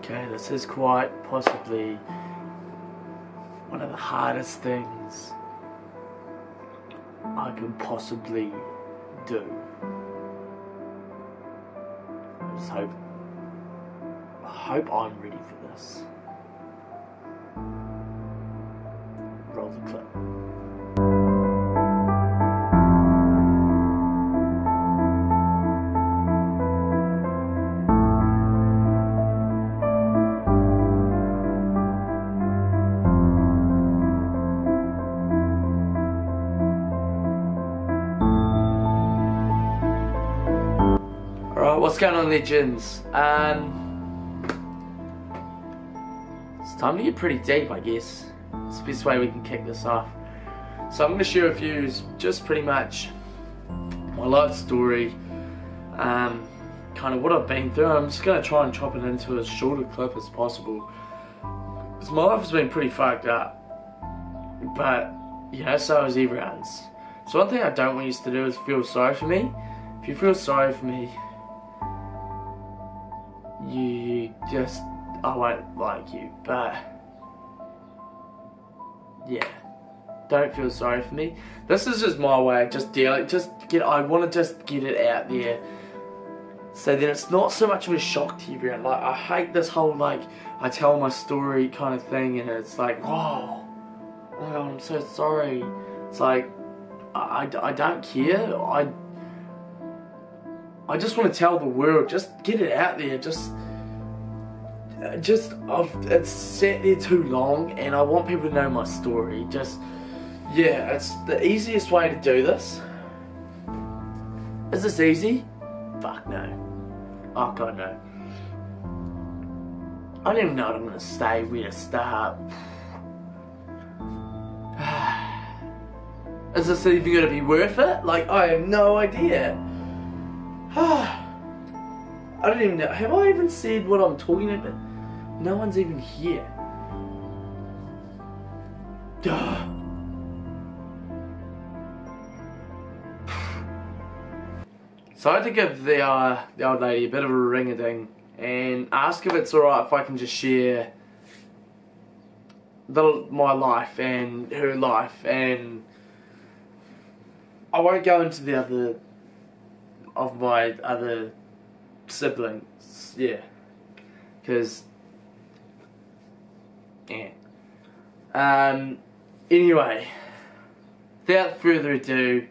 Okay, this is quite possibly one of the hardest things I can possibly do. I just hope I'm ready for this. Roll the clip. Alright, what's going on, legends? It's time to get pretty deep, I guess. It's the best way we can kick this off. So I'm going to share with you just pretty much my life story, kind of what I've been through. I'm just going to try and chop it into as short a clip as possible, because my life has been pretty fucked up, but you know, so has everyone's. So one thing I don't want you to do is feel sorry for me. If you feel sorry for me, I won't like you. But yeah, don't feel sorry for me. This is just my way of just dealing. I want to just get it out there, so then it's not so much of a shock to everyone. Like, I hate this whole like I tell my story kind of thing, and it's like, oh my god, I'm so sorry. It's like I don't care. I just want to tell the world, just get it out there, it's sat there too long, and I want people to know my story. Yeah, it's the easiest way to do this. Is this easy? Fuck no. Oh god, no. I don't even know what I'm gonna say, where to start. Is this even gonna be worth it? Like, I have no idea. I don't even know. Have I even said what I'm talking about? No one's even here. So I had to give the old lady a bit of a ring-a-ding and ask if it's alright if I can just share my life and her life, and I won't go into the other of my other siblings, yeah, because yeah. Anyway, without further ado,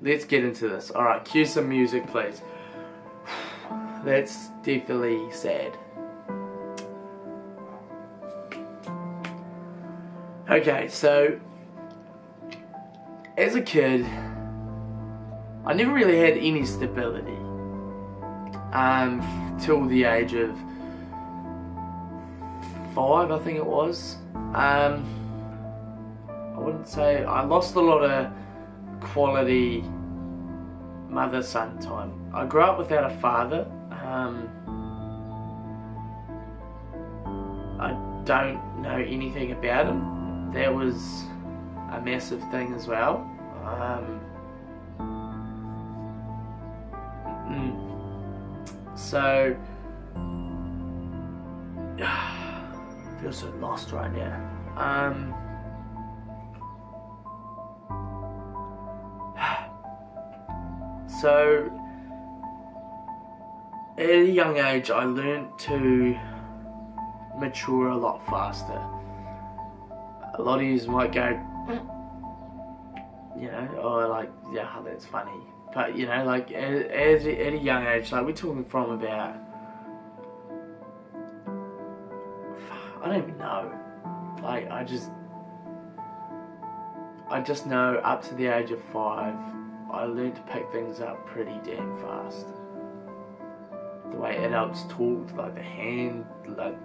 let's get into this. Alright, cue some music please. That's definitely sad. Okay, so as a kid, I never really had any stability till the age of 5, I think it was. I wouldn't say I lost a lot of quality mother-son time. I grew up without a father. I don't know anything about him. That was a massive thing as well. So I feel so lost right now. So at a young age I learned to mature a lot faster. A lot of you might go, you know, or like, yeah, that's funny. But you know, like at a young age, like we're talking from about, I don't even know. Like I just know up to the age of 5, I learned to pick things up pretty damn fast. The way adults talked, like the hand, like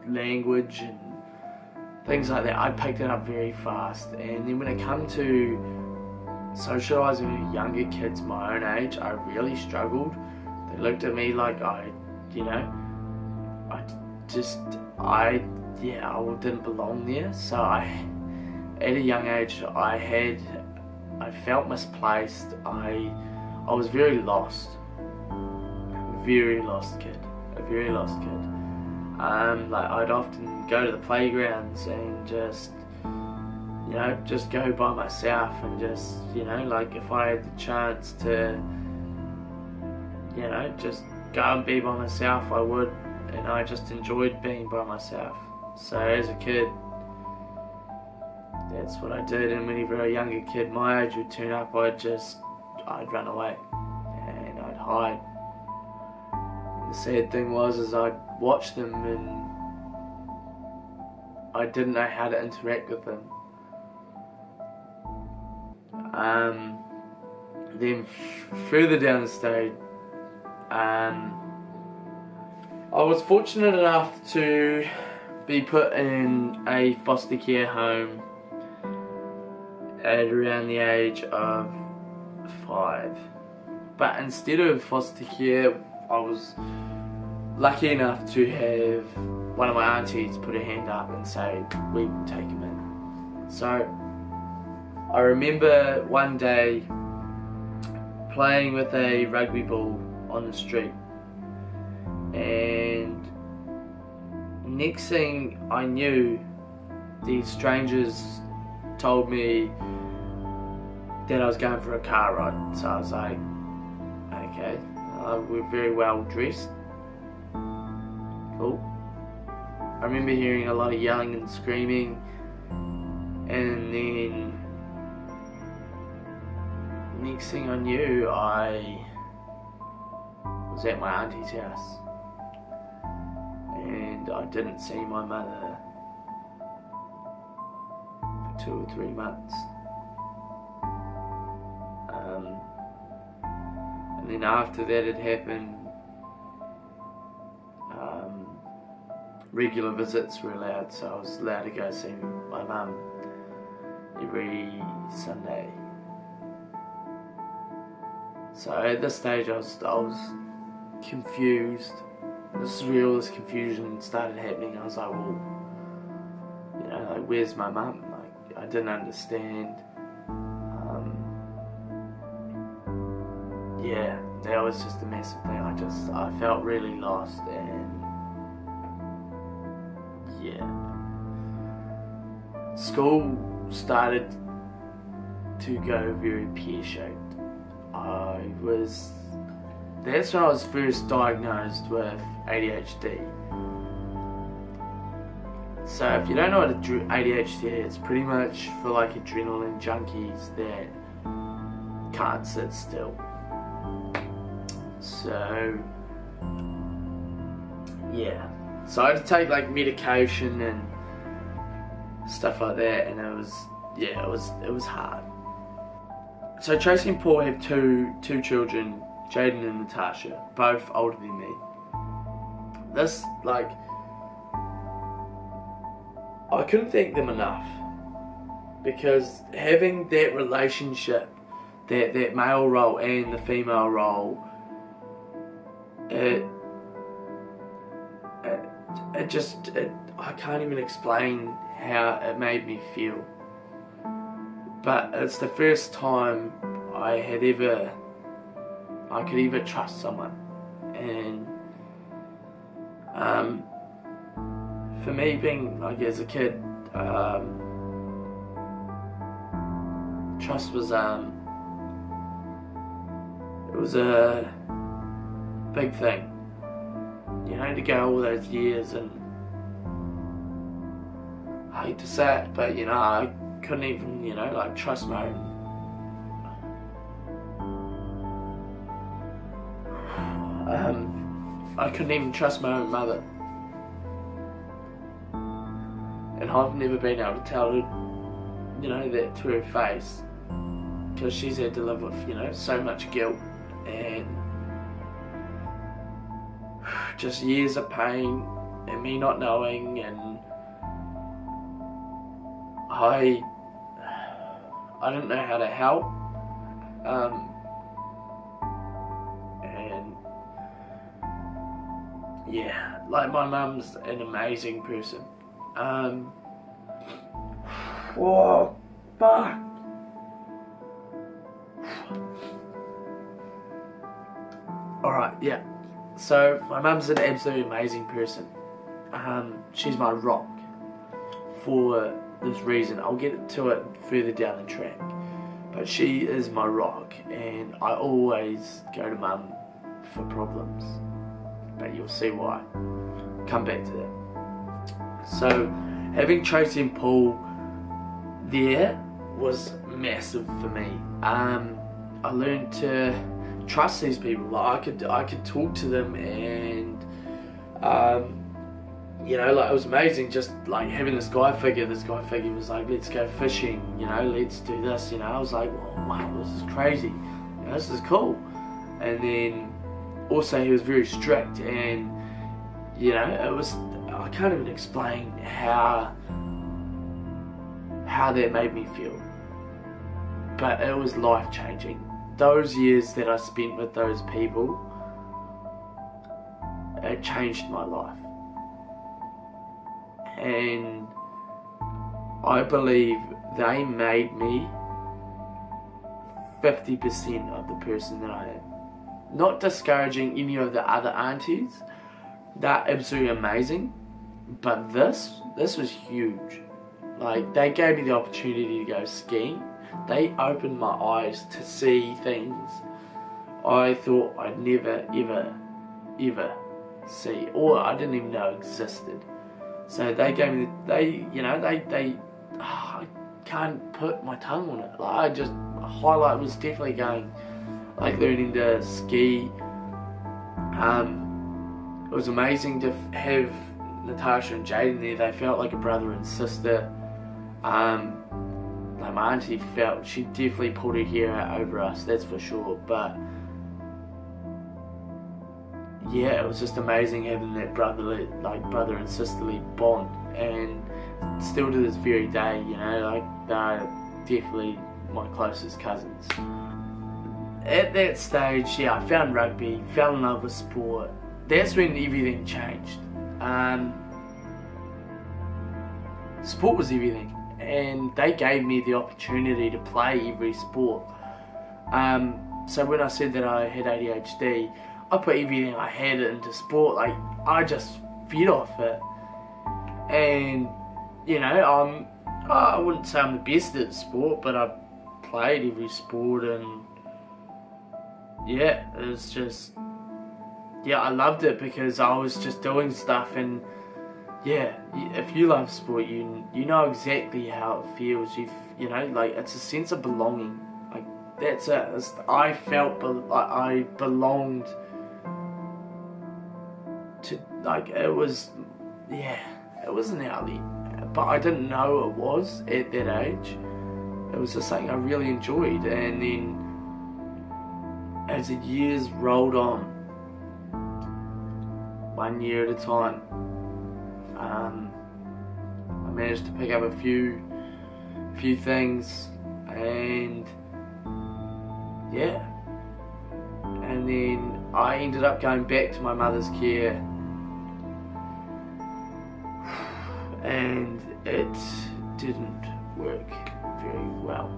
language and things like that, I picked it up very fast. And then when it come to socialising with younger kids my own age, I really struggled. They looked at me like I didn't belong there. So at a young age, I felt misplaced. I was very lost kid. a very lost kid. Like I'd often go to the playgrounds and just, you know, just go by myself and just, you know, like if I had the chance to, you know, just go and be by myself, I would, and I just enjoyed being by myself. So as a kid, that's what I did, and whenever a younger kid my age would turn up, I'd run away and I'd hide. And the sad thing was I'd watch them and I didn't know how to interact with them. Then further down the stage, I was fortunate enough to be put in a foster care home at around the age of 5. But instead of foster care, I was lucky enough to have one of my aunties put her hand up and say, we can take him in. So I remember one day playing with a rugby ball on the street, and next thing I knew, these strangers told me that I was going for a car ride. So I was like, okay, we're very well dressed, cool. I remember hearing a lot of yelling and screaming, and then next thing I knew, I was at my auntie's house, and I didn't see my mother for 2 or 3 months. And then after that had happened, regular visits were allowed, so I was allowed to go see my mum every Sunday. So at this stage I was confused. This is where all this confusion started happening. I was like, well, you know, like, where's my mum? Like, I didn't understand. Yeah, that was just a massive thing. I felt really lost, and yeah. School started to go very pear-shaped. That's when I was first diagnosed with ADHD. So if you don't know what ADHD is, it's pretty much for like adrenaline junkies that can't sit still. So yeah, so I had to take like medication and stuff like that, and it was hard. So Tracy and Paul have two children, Jaden and Natasha, both older than me. This, like, I couldn't thank them enough, because having that relationship, that male role and the female role, I can't even explain how it made me feel. But it's the first time I could ever trust someone, and for me, being like as a kid, trust was it was a big thing, you know, to go all those years, and I hate to say it, but you know, I couldn't even, you know, like, trust my own. I couldn't even trust my own mother, and I've never been able to tell her, you know, that to her face, because she's had to live with, you know, so much guilt and just years of pain and me not knowing, and I didn't know how to help, and yeah, like, my mum's an amazing person. Whoa, fuck. Alright, yeah. So my mum's an absolutely amazing person. She's my rock for this reason. I'll get to it further down the track. But she is my rock, and I always go to mum for problems. But you'll see why. Come back to that. So having Tracy and Paul there was massive for me. I learned to trust these people. Like I could talk to them, and you know, like, it was amazing just like having this guy figure. This guy figure was like, let's go fishing, you know, let's do this, you know. I was like, oh, wow, this is crazy, you know, this is cool. And then also he was very strict, and you know, it was, I can't even explain how that made me feel, but it was life changing. Those years that I spent with those people, it changed my life. And I believe they made me 50% of the person that I am. Not discouraging any of the other aunties, they're absolutely amazing, but this was huge. Like, they gave me the opportunity to go skiing. They opened my eyes to see things I thought I'd never ever see, or I didn't even know existed. So they gave me, I can't put my tongue on it. Like, a highlight was definitely going, like, learning to ski. It was amazing to have Natasha and Jaden there. They felt like a brother and sister. Like, my auntie felt, she definitely pulled her hair out over us, that's for sure. But yeah, it was just amazing having that brother and sisterly bond, and still to this very day, you know, like, they're definitely my closest cousins. At that stage, yeah, I found rugby, fell in love with sport. That's when everything changed. Sport was everything, and they gave me the opportunity to play every sport. So when I said that I had ADHD, I put everything I had into sport. Like, I just fed off it. And, you know, I wouldn't say I'm the best at sport, but I played every sport, and yeah, it was just, yeah, I loved it because I was just doing stuff. And yeah, if you love sport, you know exactly how it feels. You know, like, it's a sense of belonging. Like, that's it. I felt like I belonged to, like, it was, yeah, it was an outlet, but I didn't know it was at that age. It was just something I really enjoyed. And then as the years rolled on, 1 year at a time, I managed to pick up a few things, and yeah, and then I ended up going back to my mother's care, and it didn't work very well.